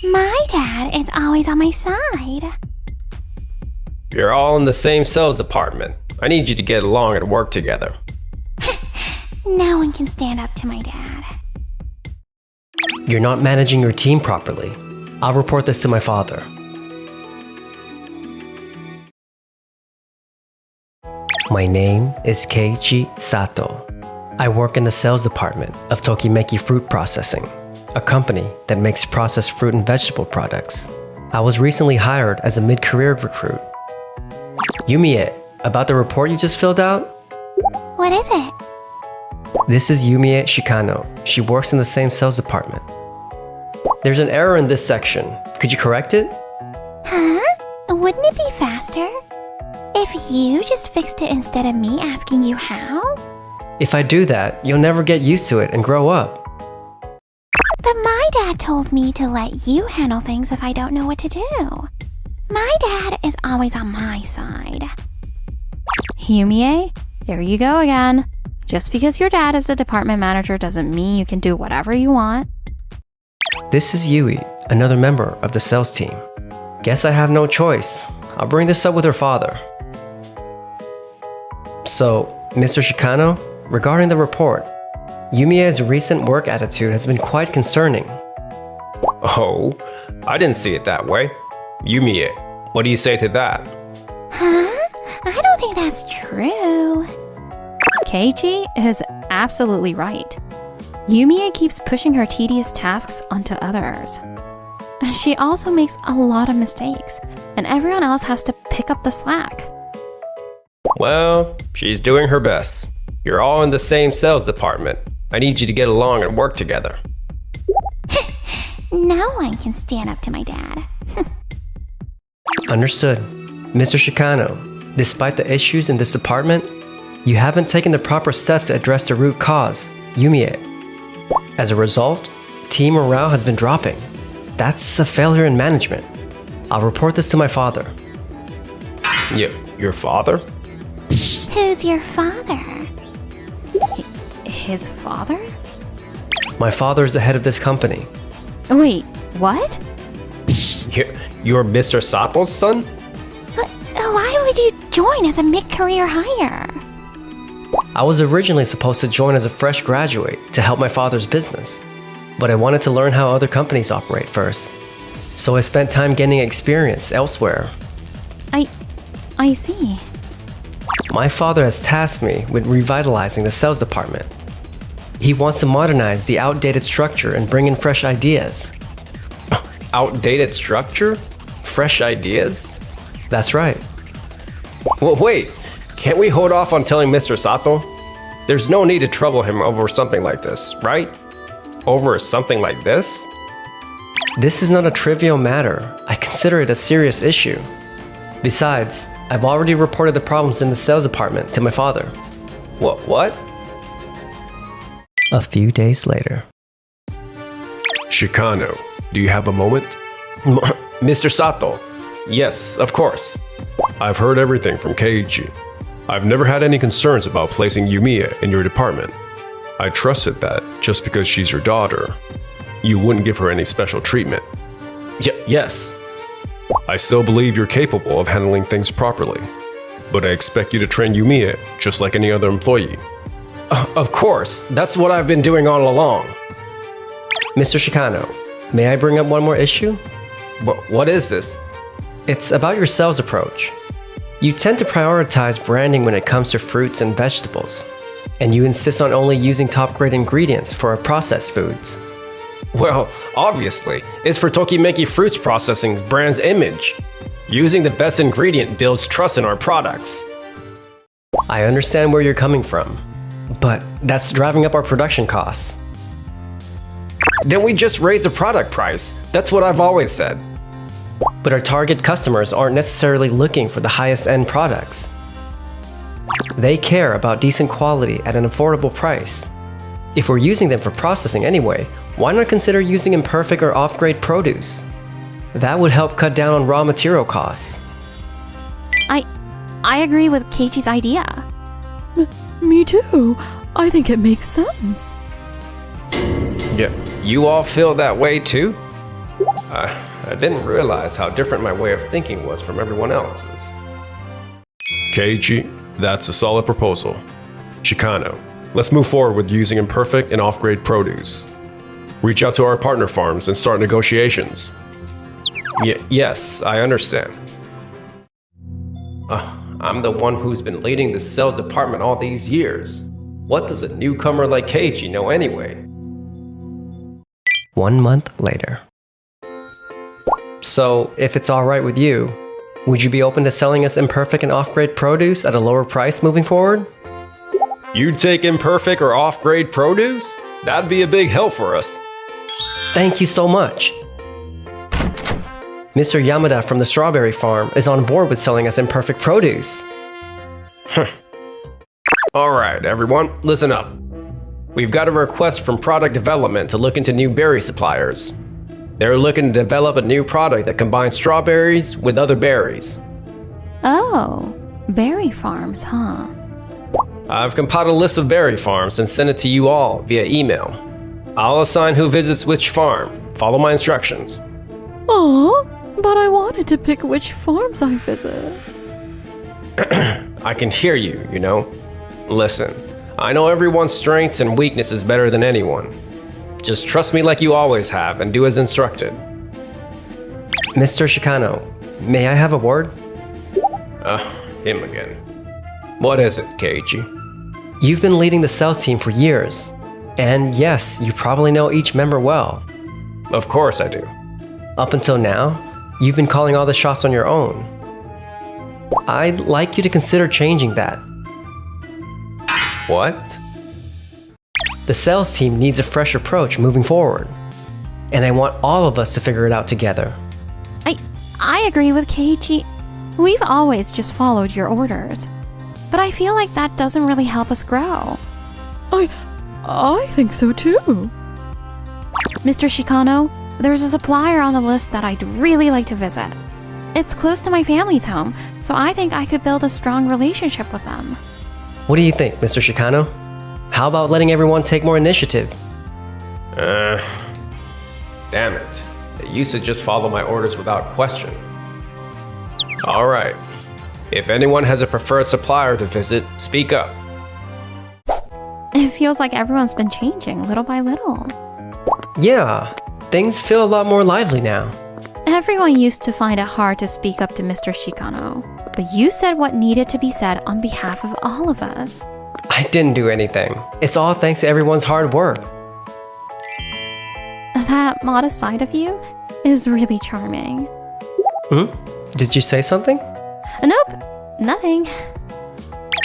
My dad is always on my side. You're all in the same sales department. I need you to get along and work together. No one can stand up to my dad. You're not managing your team properly. I'll report this to my father. My name is Keiichi Sato. I work in the sales department of Tokimeki Fruit Processing, a company that makes processed fruit and vegetable products. I was recently hired as a mid-career recruit. Yumie, about the report you just filled out? What is it? This is Yumie Shikano. She works in the same sales department. There's an error in this section. Could you correct it? Huh? Wouldn't it be faster if you just fixed it instead of me asking you how? If I do that, you'll never get used to it and grow up. But my dad told me to let you handle things if I don't know what to do. My dad is always on my side. Yumie, there you go again. Just because your dad is the department manager doesn't mean you can do whatever you want. This is Yui, another member of the sales team. Guess I have no choice. I'll bring this up with her father. So, Mr. Shikano, regarding the report, Yumie's recent work attitude has been quite concerning. Oh, I didn't see it that way. Yumie, what do you say to that? Huh? I don't think that's true. Keiichi is absolutely right. Yumie keeps pushing her tedious tasks onto others. She also makes a lot of mistakes, and everyone else has to pick up the slack. Well, she's doing her best. You're all in the same sales department. I need you to get along and work together. No one can stand up to my dad. Understood. Mr. Shikano, despite the issues in this department, you haven't taken the proper steps to address the root cause, Yumie. As a result, team morale has been dropping. That's a failure in management. I'll report this to my father. Your father? Who's your father? His father? My father is the head of this company. Wait, what? You're Mr. Sato's son? Why would you join as a mid-career hire? I was originally supposed to join as a fresh graduate to help my father's business, but I wanted to learn how other companies operate first. So I spent time gaining experience elsewhere. I see. My father has tasked me with revitalizing the sales department. He wants to modernize the outdated structure and bring in fresh ideas. Outdated structure? Fresh ideas? That's right. Well, wait. Can't we hold off on telling Mr. Sato? There's no need to trouble him over something like this, right? Over something like this? This is not a trivial matter. I consider it a serious issue. Besides, I've already reported the problems in the sales department to my father. What? A few days later. Shikano, do you have a moment? Mr. Sato. Yes, of course. I've heard everything from Keiichi. I've never had any concerns about placing Yumie in your department. I trusted that just because she's your daughter, you wouldn't give her any special treatment. Yes. I still believe you're capable of handling things properly, but I expect you to train Yumie just like any other employee. Of course, that's what I've been doing all along. Mr. Shikano, may I bring up one more issue? What is this? It's about your sales approach. You tend to prioritize branding when it comes to fruits and vegetables, and you insist on only using top-grade ingredients for our processed foods. Well, obviously, it's for Tokimeki Fruits Processing's brand's image. Using the best ingredient builds trust in our products. I understand where you're coming from, but that's driving up our production costs. Then we just raise the product price. That's what I've always said. But our target customers aren't necessarily looking for the highest end products. They care about decent quality at an affordable price. If we're using them for processing anyway, why not consider using imperfect or off-grade produce? That would help cut down on raw material costs. I agree with Keiichi's idea. Me too. I think it makes sense. Yeah, you all feel that way too? I didn't realize how different my way of thinking was from everyone else's. Keiji, that's a solid proposal. Chicano, let's move forward with using imperfect and off-grade produce. Reach out to our partner farms and start negotiations. Yes, I understand. I'm the one who's been leading the sales department all these years. What does a newcomer like Keiji know anyway? 1 month later. So, if it's alright with you, would you be open to selling us imperfect and off-grade produce at a lower price moving forward? You'd take imperfect or off-grade produce? That'd be a big help for us. Thank you so much. Mr. Yamada from the strawberry farm is on board with selling us imperfect produce. Alright, everyone, listen up. We've got a request from product development to look into new berry suppliers. They're looking to develop a new product that combines strawberries with other berries. Oh, berry farms, huh? I've compiled a list of berry farms and sent it to you all via email. I'll assign who visits which farm. Follow my instructions. Aw, but I wanted to pick which farms I visit. I can hear you, you know. Listen, I know everyone's strengths and weaknesses better than anyone. Just trust me like you always have and do as instructed. Mr. Chicano, may I have a word? Him again. What is it, Keiji? You've been leading the sales team for years. And yes, you probably know each member well. Of course I do. Up until now, you've been calling all the shots on your own. I'd like you to consider changing that. What? The sales team needs a fresh approach moving forward. And I want all of us to figure it out together. I agree with Keiji. We've always just followed your orders. But I feel like that doesn't really help us grow. I think so too. Mr. Chicano, there's a supplier on the list that I'd really like to visit. It's close to my family's home, so I think I could build a strong relationship with them. What do you think, Mr. Chicano? How about letting everyone take more initiative? Damn it. They used to just follow my orders without question. Alright. If anyone has a preferred supplier to visit, speak up. It feels like everyone's been changing little by little. Yeah, things feel a lot more lively now. Everyone used to find it hard to speak up to Mr. Chicano, but you said what needed to be said on behalf of all of us. I didn't do anything. It's all thanks to everyone's hard work. That modest side of you is really charming. Did you say something? Nope, nothing.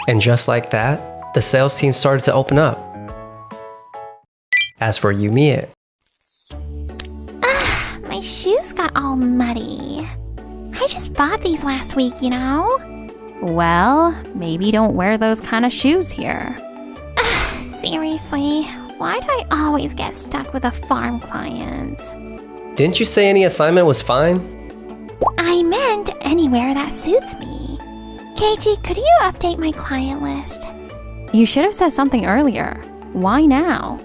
And just like that, the sales team started to open up. As for Yumiya, My shoes got all muddy. I just bought these last week, you know? Well, maybe don't wear those kind of shoes here. Seriously, why do I always get stuck with the farm clients? didn't you say any assignment was fine? I meant anywhere that suits me. Keiji, could you update my client list? You should have said something earlier. Why now?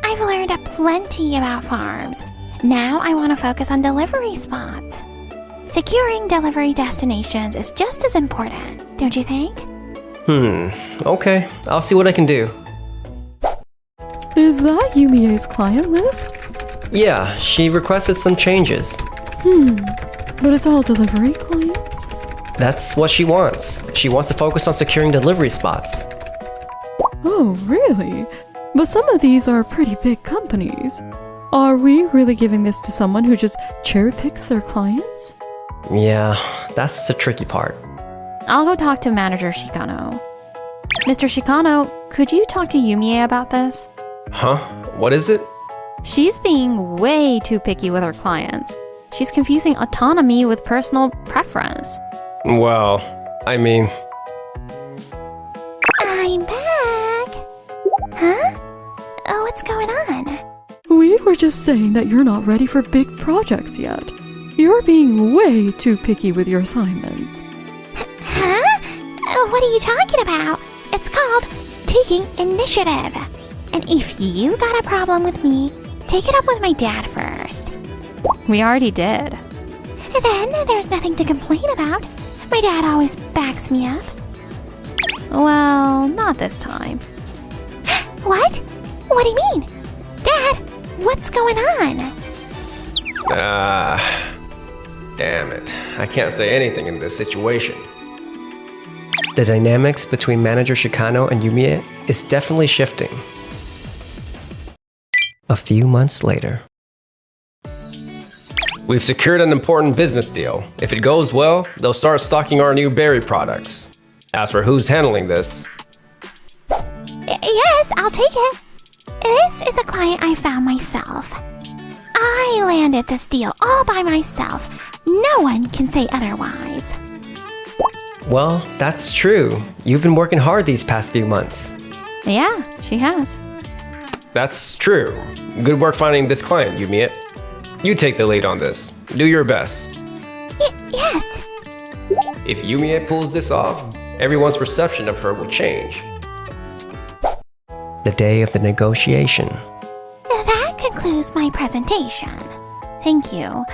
I've learned plenty about farms. Now I want to focus on delivery spots. Securing delivery destinations is just as important, don't you think? Okay, I'll see what I can do. Is that Yumia's client list? Yeah, she requested some changes. But it's all delivery clients? That's what she wants. She wants to focus on securing delivery spots. Oh, really? But some of these are pretty big companies. Are we really giving this to someone who just cherry picks their clients? Yeah, that's the tricky part. I'll go talk to Manager Chicano. Mr. Chicano, could you talk to Yumiya about this? Huh? What is it? She's being way too picky with her clients. She's confusing autonomy with personal preference. Well, I mean... I'm back. Huh? Oh, what's going on? We were just saying that you're not ready for big projects yet. You're being way too picky with your assignments. Huh? What are you talking about? It's called taking initiative. And if you got a problem with me, take it up with my dad first. We already did. Then there's nothing to complain about. My dad always backs me up. Well, not this time. What? What do you mean? Dad, what's going on? Damn it. I can't say anything in this situation. The dynamics between Manager Shikano and Yumie is definitely shifting. A few months later. We've secured an important business deal. If it goes well, they'll start stocking our new berry products. As for who's handling this, Yes, I'll take it. This is a client I found myself. I landed this deal all by myself. No one can say otherwise. Well, that's true. You've been working hard these past few months. Yeah, she has. that's true. Good work finding this client, Yumi. You take the lead on this. Do your best. Yes. If Yumi pulls this off, everyone's perception of her will change. The day of the negotiation. That concludes my presentation. Thank you.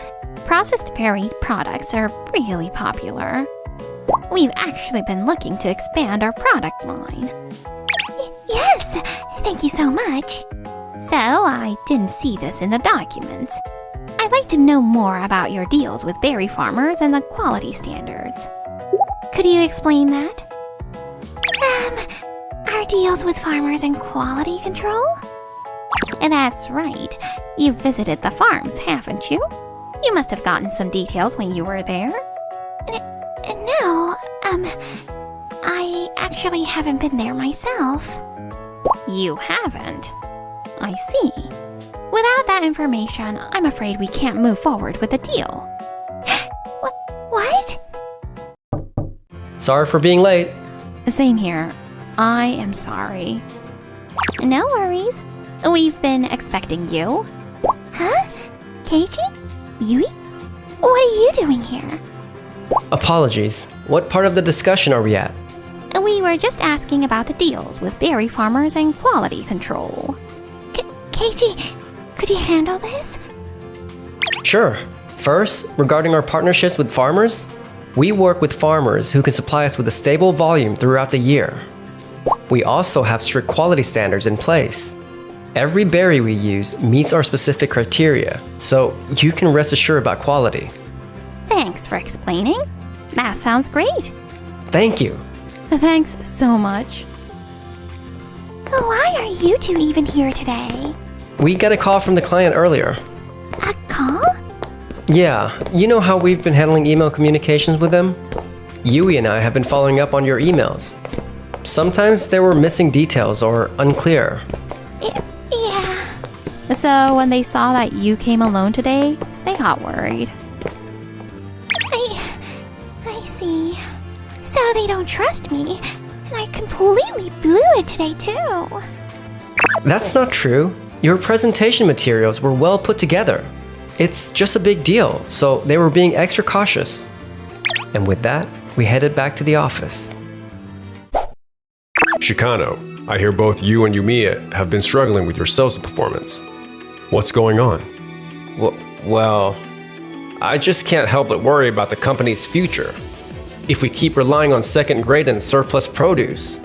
Processed berry products are really popular. We've actually been looking to expand our product line. Yes, thank you so much. So I didn't see this in the documents. I'd like to know more about your deals with berry farmers and the quality standards. Could you explain that? Our deals with farmers and quality control? And that's right. You've visited the farms, haven't you? You must have gotten some details when you were there. No, I actually haven't been there myself. You haven't? I see. Without that information, I'm afraid we can't move forward with the deal. What? Sorry for being late. Same here. I am sorry. No worries. We've been expecting you. Huh? Keiji? Yui? What are you doing here? Apologies. What part of the discussion are we at? We were just asking about the deals with berry farmers and quality control. Keiji, could you handle this? Sure. First, regarding our partnerships with farmers, we work with farmers who can supply us with a stable volume throughout the year. We also have strict quality standards in place. Every berry we use meets our specific criteria, so you can rest assured about quality. Thanks for explaining. That sounds great. Thank you. Thanks so much. Why are you two even here today? We got a call from the client earlier. A call? Yeah, you know how we've been handling email communications with them? Yui and I have been following up on your emails. Sometimes there were missing details or unclear. Yeah. So when they saw that you came alone today, they got worried. I see. So they don't trust me, and I completely blew it today too. That's not true. Your presentation materials were well put together. It's just a big deal, so they were being extra cautious. And with that, we headed back to the office. Shikano, I hear both you and Yumiya have been struggling with your sales performance. What's going on? Well, I just can't help but worry about the company's future. If we keep relying on second grade and surplus produce.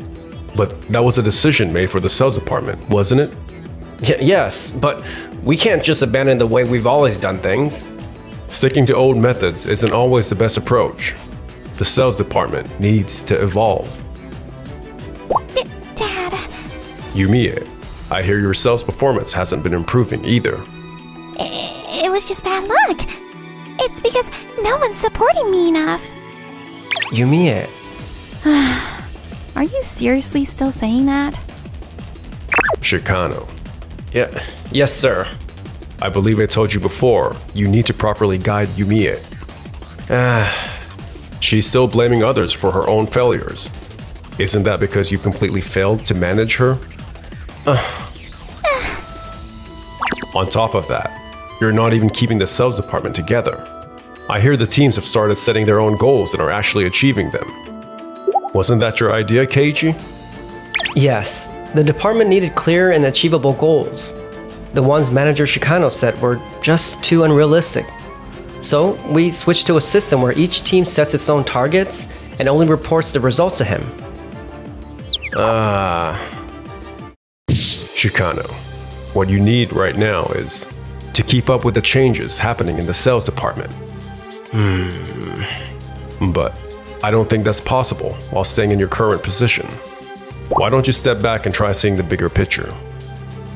But that was a decision made for the sales department, wasn't it? Yes, but we can't just abandon the way we've always done things. Sticking to old methods isn't always the best approach. The sales department needs to evolve. Dad, Yumiya, I hear your sales performance hasn't been improving either. it was just bad luck. It's because no one's supporting me enough. Yumiya, Are you seriously still saying that? Shikano, Yes, sir. I believe I told you before, you need to properly guide Yumiya. She's still blaming others for her own failures. Isn't that because you completely failed to manage her? On top of that, you're not even keeping the sales department together. I hear the teams have started setting their own goals and are actually achieving them. Wasn't that your idea, Keiji? yes, the department needed clear and achievable goals. The ones Manager Shikano said were just too unrealistic. So we switched to a system where each team sets its own targets and only reports the results to him. Shikano, what you need right now is to keep up with the changes happening in the sales department. But I don't think that's possible while staying in your current position. Why don't you step back and try seeing the bigger picture?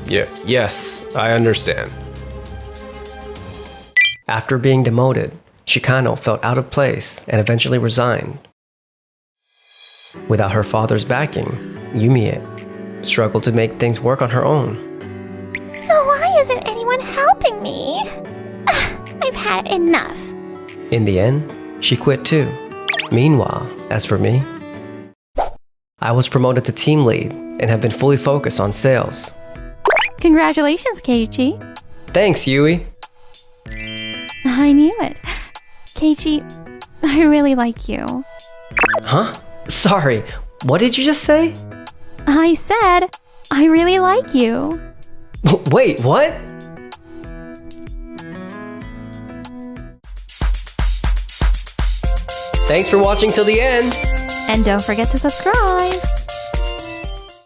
Yes, I understand. After being demoted, Shikano felt out of place and eventually resigned. Without her father's backing, Yumie struggled to make things work on her own. Why isn't anyone helping me? I've had enough. In the end, she quit too. Meanwhile, as for me, I was promoted to team lead and have been fully focused on sales. Congratulations, Keiichi. Thanks, Yui. I knew it. Keiichi, I really like you. Huh? Sorry, what did you just say? I said, I really like you. Wait, what? Thanks for watching till the end. And don't forget to subscribe.